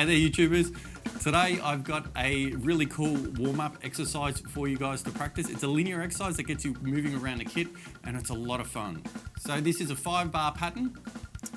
Hey there, YouTubers. Today I've got a really cool warm-up exercise for you guys to practice. It's a linear exercise that gets you moving around the kit, and it's a lot of fun. So this is a 5-bar pattern,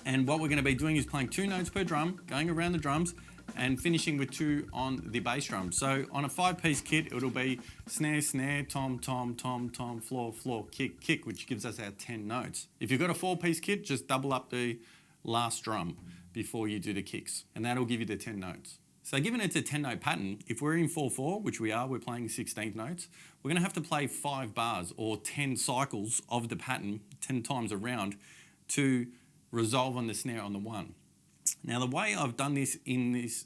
and what we're going to be doing is playing 2 notes per drum, going around the drums, and finishing with 2 on the bass drum. So on a 5-piece kit, it'll be snare, snare, tom, tom, tom, tom, floor, floor, kick, kick, which gives us our 10 notes. If you've got a 4-piece kit, just double up the last drum before you do the kicks, and that'll give you the 10 notes. So given it's a 10-note pattern, if we're in 4/4, which we are, we're playing 16th notes, we're going to have to play 5 bars or 10 cycles of the pattern 10 times around to resolve on the snare on the 1. Now the way I've done this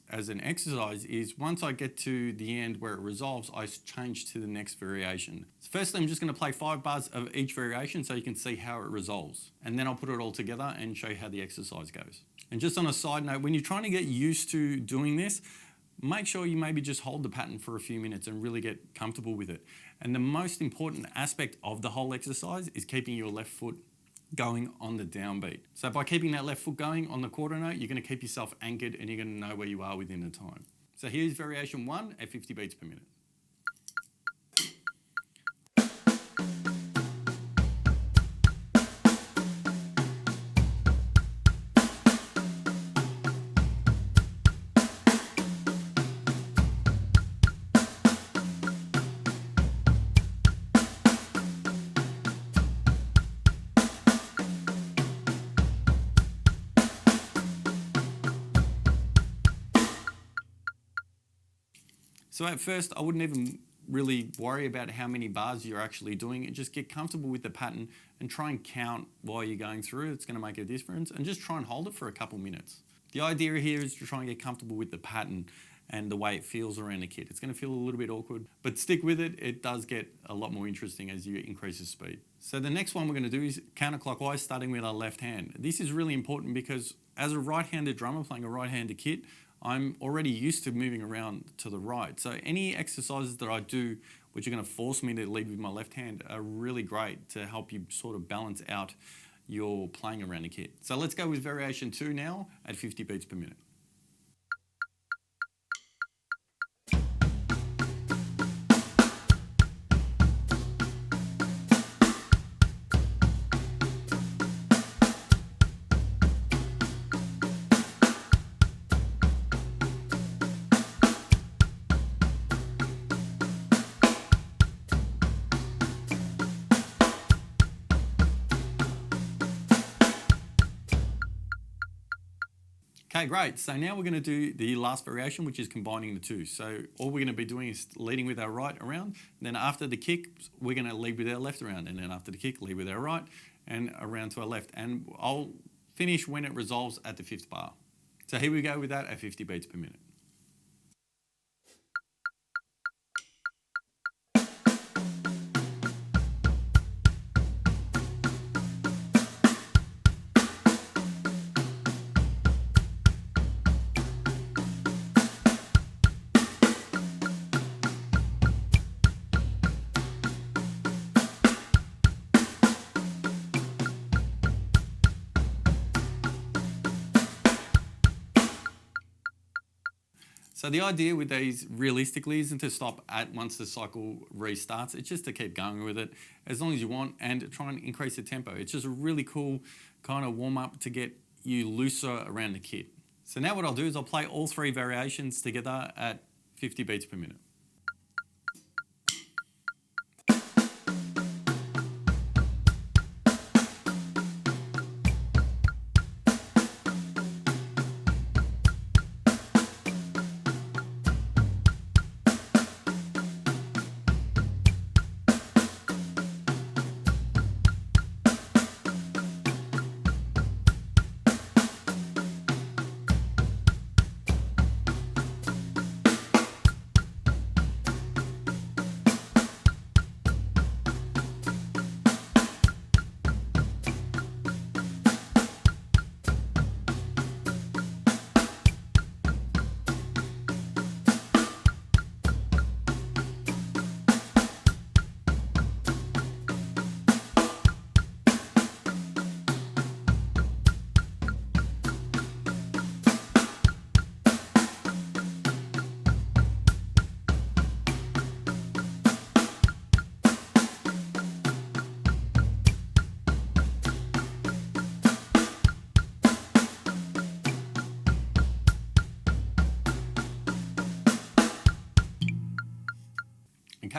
as an exercise is once I get to the end where it resolves, I change to the next variation. So firstly, I'm just going to play 5 bars of each variation so you can see how it resolves. And then I'll put it all together and show you how the exercise goes. And just on a side note, when you're trying to get used to doing this, make sure you maybe just hold the pattern for a few minutes and really get comfortable with it. And the most important aspect of the whole exercise is keeping your left foot going on the downbeat. So by keeping that left foot going on the quarter note, you're going to keep yourself anchored and you're going to know where you are within the time. So here's variation 1 at 50 beats per minute. So at first, I wouldn't even really worry about how many bars you're actually doing, and just get comfortable with the pattern and try and count while you're going through. It's going to make a difference, and just try and hold it for a couple minutes. The idea here is to try and get comfortable with the pattern and the way it feels around the kit. It's going to feel a little bit awkward, but stick with it. It does get a lot more interesting as you increase the speed. So the next one we're going to do is counterclockwise, starting with our left hand. This is really important because as a right-handed drummer playing a right-handed kit, I'm already used to moving around to the right. So any exercises that I do which are going to force me to lead with my left hand are really great to help you sort of balance out your playing around the kit. So let's go with variation 2 now at 50 beats per minute. Okay, great. So now we're going to do the last variation, which is combining the 2. So all we're going to be doing is leading with our right around. And then after the kick, we're going to lead with our left around. And then after the kick, lead with our right and around to our left. And I'll finish when it resolves at the 5th bar. So here we go with that at 50 beats per minute. So the idea with these realistically isn't to stop at once the cycle restarts. It's just to keep going with it as long as you want and try and increase the tempo. It's just a really cool kind of warm up to get you looser around the kit. So now what I'll do is I'll play all 3 variations together at 50 beats per minute.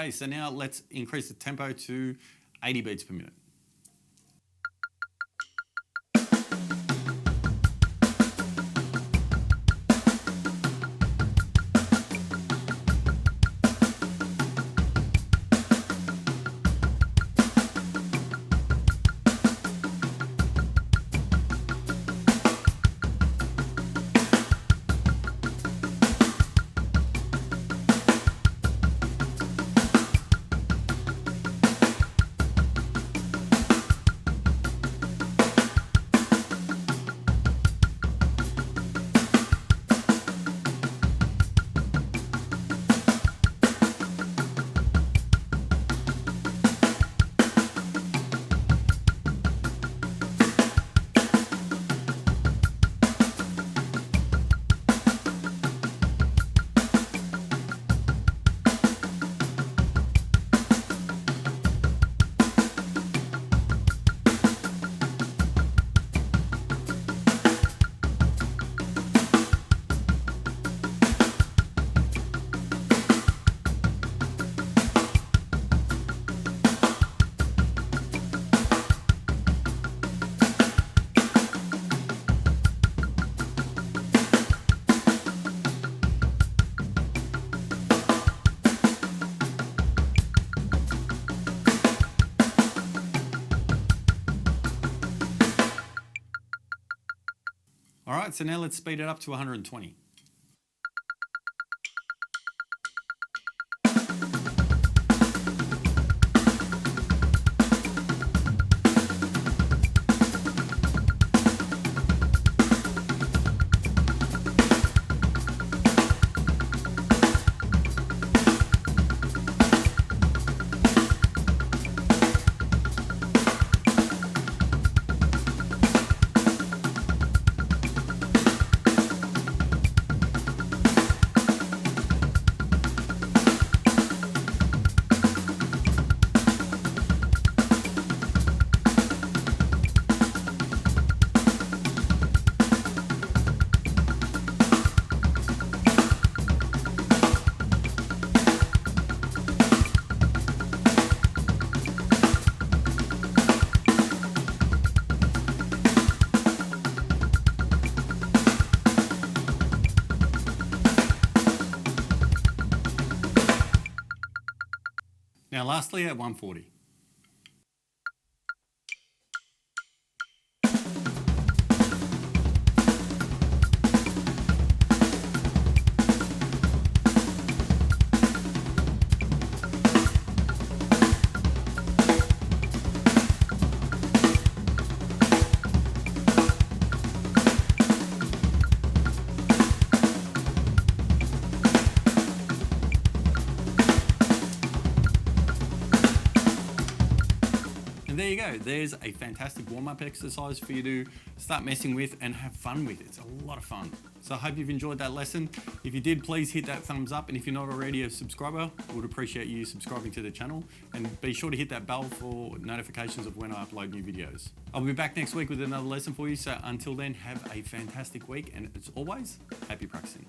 Okay, so now let's increase the tempo to 80 beats per minute. All right, so now let's speed it up to 120. Now lastly at 140. And there you go, there's a fantastic warm-up exercise for you to start messing with and have fun with. It's a lot of fun. So I hope you've enjoyed that lesson. If you did, please hit that thumbs up. And if you're not already a subscriber, I would appreciate you subscribing to the channel. And be sure to hit that bell for notifications of when I upload new videos. I'll be back next week with another lesson for you. So until then, have a fantastic week. And as always, happy practicing.